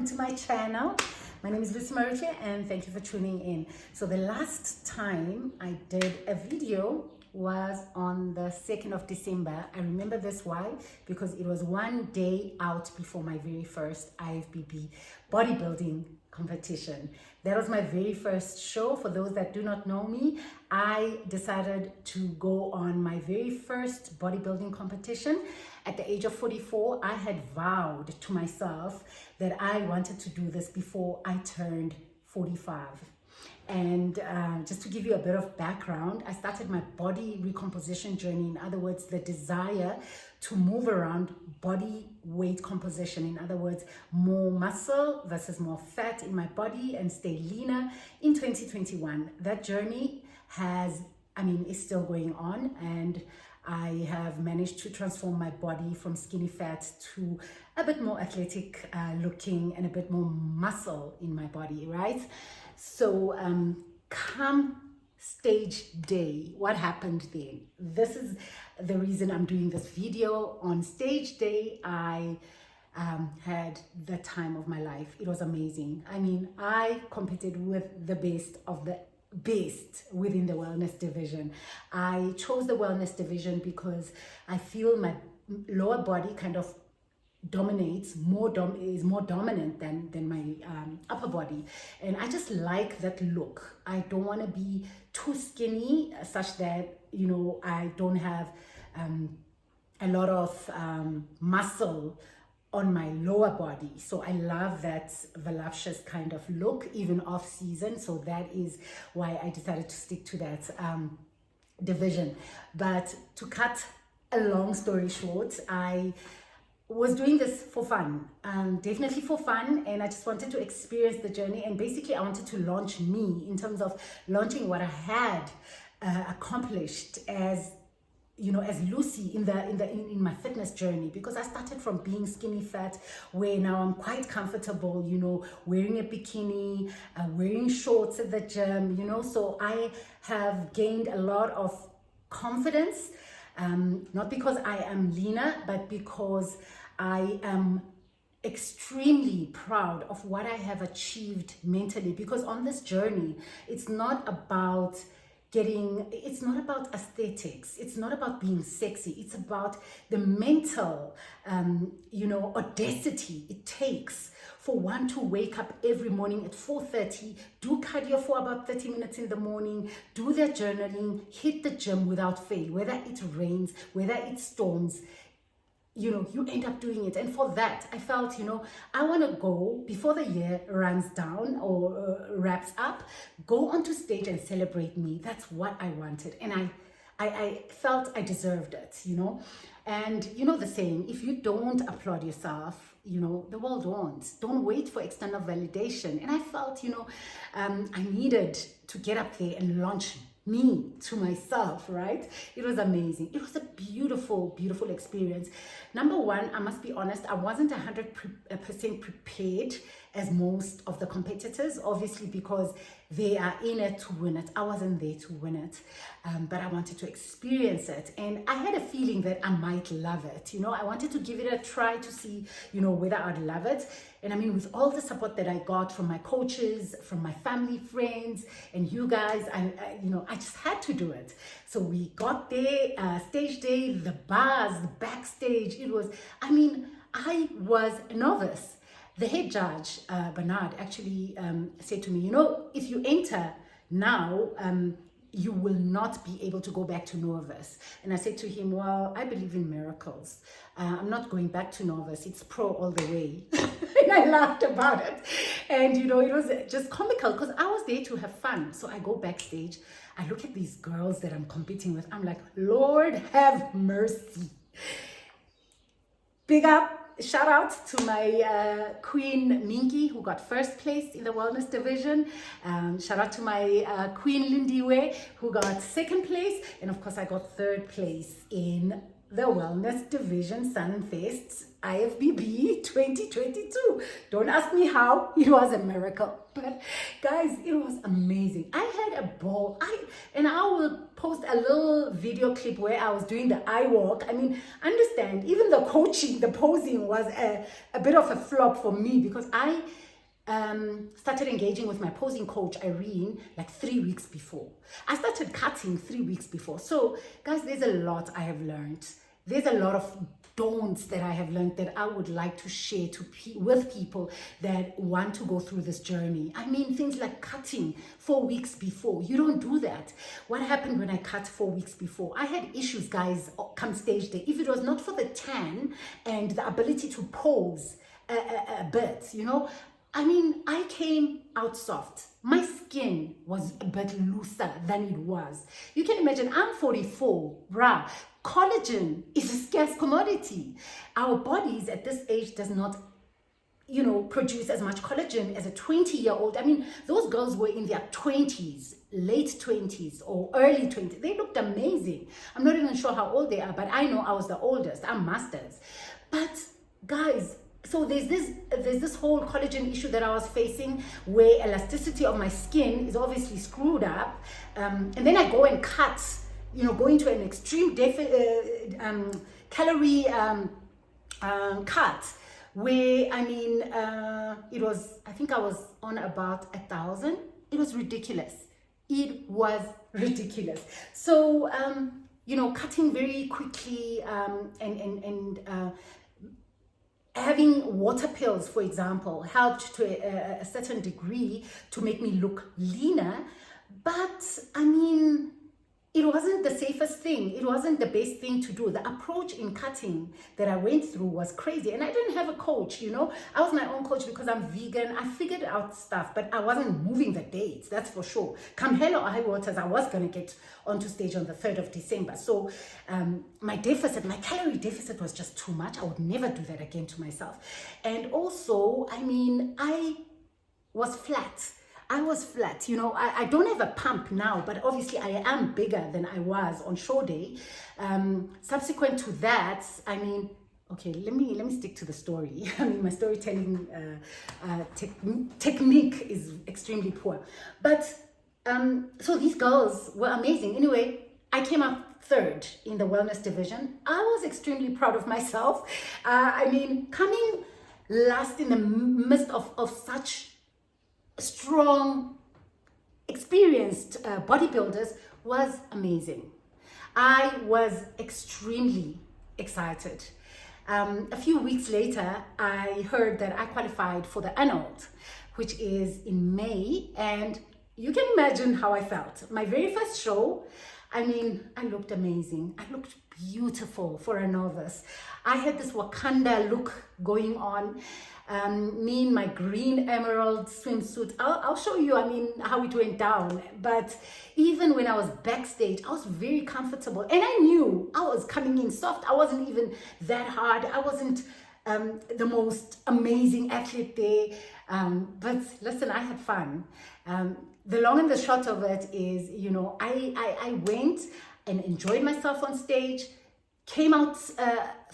welcome to my channel. My name is Lucy Maruche and thank you for tuning in. So the last time I did a video was on the 2nd of December. I remember this why? Because it was one day out before my very first IFBB bodybuilding competition. That was my very first show. For those that do not know me, I decided to go on my very first bodybuilding competition. At the age of 44, I had vowed to myself that I wanted to do this before I turned 45. And just to give you a bit of background, I started my body recomposition journey. In other words, the desire to move around body weight composition. In other words, more muscle versus more fat in my body and stay leaner in 2021. That journey is still going on, and I have managed to transform my body from skinny fat to a bit more athletic looking and a bit more muscle in my body, right? So come stage day, what happened then? This is the reason I'm doing this video. On stage day, I had the time of my life. It was amazing. I mean, I competed with the best of the best within the wellness division. I chose the wellness division because I feel my lower body kind of is more dominant than my upper body, and I just like that look. I don't want to be too skinny such that I don't have a lot of muscle on my lower body. So I love that voluptuous kind of look even off season. So that is why I decided to stick to that division. But to cut a long story short, I was doing this for fun, definitely for fun, and I just wanted to experience the journey, and basically I wanted to launch me in terms of launching what I had accomplished as Lucy in my fitness journey, because I started from being skinny fat, where now I'm quite comfortable, wearing a bikini, wearing shorts at the gym, so I have gained a lot of confidence, not because I am leaner, but because I am extremely proud of what I have achieved mentally. Because on this journey, it's not about aesthetics, it's not about being sexy, it's about the mental audacity it takes for one to wake up every morning at 4:30, do cardio for about 30 minutes in the morning, do their journaling, hit the gym without fail, whether it rains, whether it storms, you end up doing it. And for that, I felt, I want to go before the year runs down or wraps up, go onto stage and celebrate me. That's what I wanted. And I felt I deserved it, And the saying, if you don't applaud yourself, the world won't. Don't wait for external validation. And I felt, I needed to get up there and launch me to myself, right? It was amazing. It was a beautiful, beautiful experience. Number one, I must be honest, I wasn't 100% prepared as most of the competitors, obviously, because they are in it to win it. I wasn't there to win it, but I wanted to experience it. And I had a feeling that I might love it. I wanted to give it a try to see, whether I'd love it. And I mean, with all the support that I got from my coaches, from my family, friends, and you guys, I just had to do it. So we got there, stage day, the bars, the backstage. I was a novice. The head judge, Bernard, actually said to me, if you enter now, you will not be able to go back to novice. And I said to him, well, I believe in miracles. I'm not going back to novice. It's pro all the way. And I laughed about it. And, it was just comical because I was there to have fun. So I go backstage. I look at these girls that I'm competing with. I'm like, Lord have mercy. Big up. Shout out to my Queen Minky, who got first place in the wellness division. Shout out to my Queen Lindiwe, who got second place. And of course, I got third place in the Wellness Division Sunfest IFBB 2022. Don't ask me how, it was a miracle. But guys, it was amazing. I had a ball. I will post a little video clip where I was doing the eye walk. I mean, understand, even the coaching, the posing was a bit of a flop for me, because I started engaging with my posing coach, Irene, like 3 weeks before. I started cutting 3 weeks before. So guys, there's a lot I have learned. There's a lot of don'ts that I have learned that I would like to share with people that want to go through this journey. I mean, things like cutting 4 weeks before. You don't do that. What happened when I cut 4 weeks before? I had issues, guys, come stage day. If it was not for the tan and the ability to pose a bit, you know, I mean, I came out soft. My skin was a bit looser than it was. You can imagine, I'm 44, bruh. Collagen is a scarce commodity. Our bodies at this age does not, you know, produce as much collagen as a 20-year-old. I mean, those girls were in their 20s, late 20s or early 20s. They looked amazing. I'm not even sure how old they are, but I know I was the oldest. I'm masters. But guys, so there's this whole collagen issue that I was facing, where elasticity of my skin is obviously screwed up. And then I go and cut, you know, go into an extreme calorie cut, where, I mean, it was, I think I was on about 1,000. It was ridiculous. It was ridiculous. So, you know, cutting very quickly and having water pills, for example, helped to a certain degree to make me look leaner. But I mean, it wasn't the safest thing. It wasn't the best thing to do. The approach in cutting that I went through was crazy. And I didn't have a coach, you know. I was my own coach because I'm vegan. I figured out stuff, but I wasn't moving the dates, that's for sure. Come hell or high waters, I was going to get onto stage on the 3rd of December. So my calorie deficit was just too much. I would never do that again to myself. And also, I mean, I was flat. You know. I don't have a pump now, but obviously I am bigger than I was on show day. Subsequent to that, I mean, okay, let me stick to the story. I mean, my storytelling technique is extremely poor. But so these girls were amazing. Anyway, I came up 3rd in the wellness division. I was extremely proud of myself. I mean, coming last in the midst of such strong, experienced bodybuilders was amazing. I was extremely excited. A few weeks later, I heard that I qualified for the ARNOLD, which is in May, and you can imagine how I felt. My very first show, I mean, I looked amazing. I looked beautiful for a novice. I had this Wakanda look going on. Me in my green emerald swimsuit. I'll show you, I mean, how it went down. But even when I was backstage, I was very comfortable. And I knew I was coming in soft. I wasn't even that hard. I wasn't the most amazing athlete there. But listen, I had fun. The long and the short of it is, you know, I went and enjoyed myself on stage, came out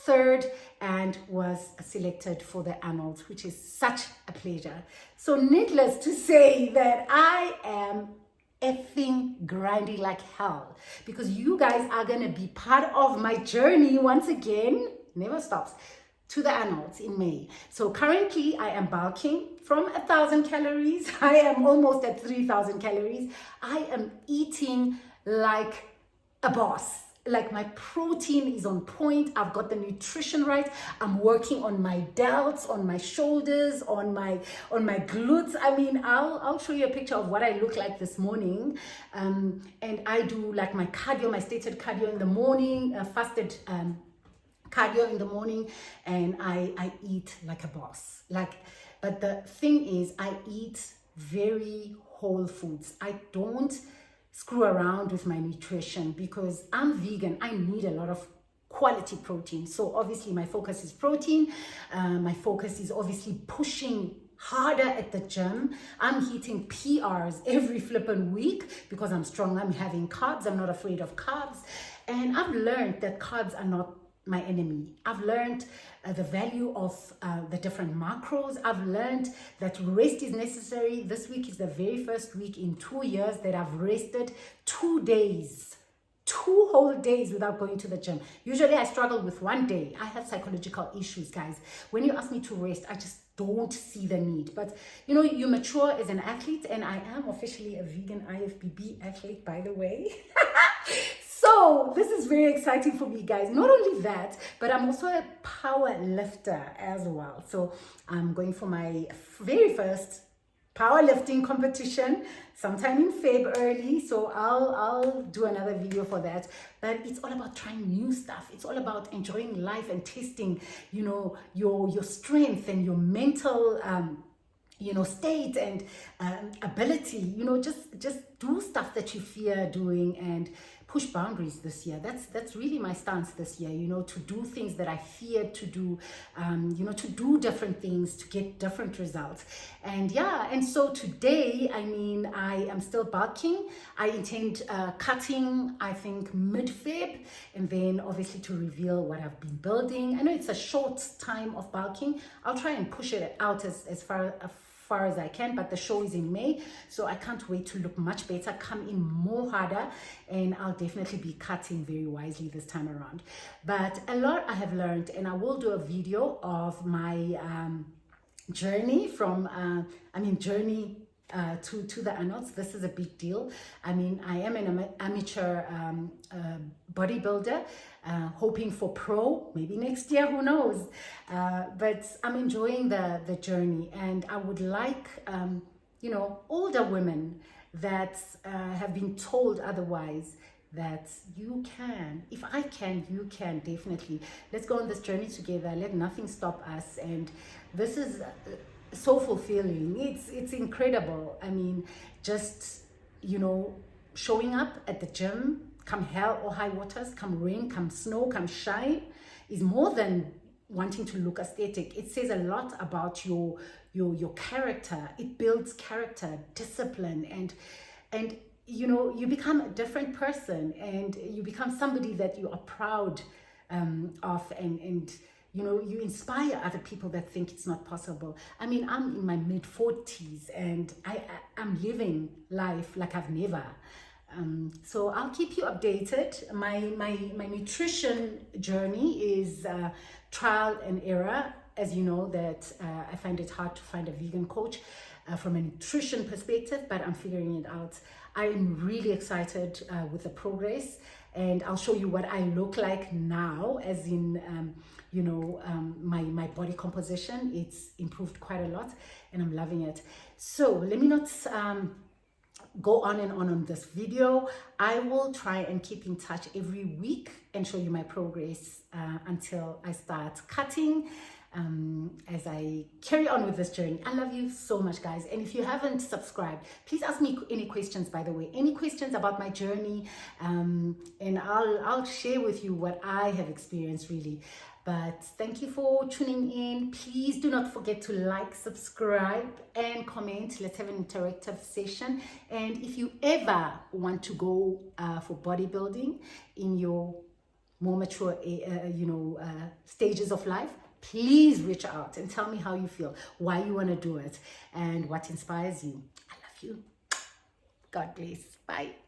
3rd, and was selected for the Arnolds, which is such a pleasure. So needless to say that I am effing grinding like hell, because you guys are gonna be part of my journey once again, never stops, to the Arnolds in May. So currently I am bulking from 1,000 calories. I am almost at 3,000 calories. I am eating like a boss. Like, my protein is on point. I've got the nutrition right. I'm working on my delts, on my shoulders, on my glutes. I mean, I'll show you a picture of what I look like this morning. And I do like my cardio, my stated cardio in the morning, fasted cardio in the morning, and I eat like a boss. But the thing is, I eat very whole foods. I don't screw around with my nutrition because I'm vegan. I need a lot of quality protein. So obviously my focus is protein. My focus is obviously pushing harder at the gym. I'm hitting PRs every flipping week because I'm strong. I'm having carbs. I'm not afraid of carbs. And I've learned that carbs are not my enemy. I've learned the value of the different macros. I've learned that rest is necessary. This week is the very first week in 2 years that I've rested 2 days. 2 whole days without going to the gym. Usually I struggle with 1 day. I have psychological issues, guys. When you ask me to rest, I just don't see the need. But you know, you mature as an athlete, and I am officially a vegan IFBB athlete, by the way. So this is very exciting for me, guys. Not only that, but I'm also a power lifter as well. So I'm going for my very first powerlifting competition sometime in Feb early, so I'll do another video for that. But it's all about trying new stuff. It's all about enjoying life and testing, you know, your strength and your mental you know, state and ability. You know, just do stuff that you fear doing and push boundaries this year. That's really my stance this year, you know, to do things that I feared to do, you know, to do different things to get different results. And yeah, and so today, I mean, I am still bulking. I intend cutting, I think, mid-Feb, and then obviously to reveal what I've been building. I know it's a short time of bulking. I'll try and push it out as far as I can, but the show is in May, so I can't wait to look much better, come in more harder, and I'll definitely be cutting very wisely this time around. But a lot I have learned, and I will do a video of my journey from journey to the Arnolds. This is a big deal. I mean, I am an amateur bodybuilder, hoping for pro, maybe next year, who knows. But I'm enjoying the journey, and I would like, you know, older women that have been told otherwise, that you can. If I can, you can, definitely. Let's go on this journey together. Let nothing stop us. And this is so fulfilling. It's incredible. I mean, just, you know, showing up at the gym, come hell or high waters, come rain, come snow, come shine, is more than wanting to look aesthetic. It says a lot about your character. It builds character, discipline, and you know, you become a different person, and you become somebody that you are proud of, and you know, you inspire other people that think it's not possible. I mean, I'm in my mid-40s, and I'm living life like I've never. So I'll keep you updated. My nutrition journey is trial and error. As you know, that I find it hard to find a vegan coach from a nutrition perspective, but I'm figuring it out. I'm really excited with the progress, and I'll show you what I look like now, as in you know, my body composition. It's improved quite a lot, and I'm loving it. So let me not go on and on this video. I will try and keep in touch every week and show you my progress until I start cutting, as I carry on with this journey. I love you so much, guys. And if you haven't subscribed, please ask me any questions, by the way, any questions about my journey, and I'll share with you what I have experienced, really. But thank you for tuning in. Please do not forget to like, subscribe, and comment. Let's have an interactive session. And if you ever want to go for bodybuilding in your more mature stages of life, please reach out and tell me how you feel, why you want to do it, and what inspires you. I love you. God bless. Bye.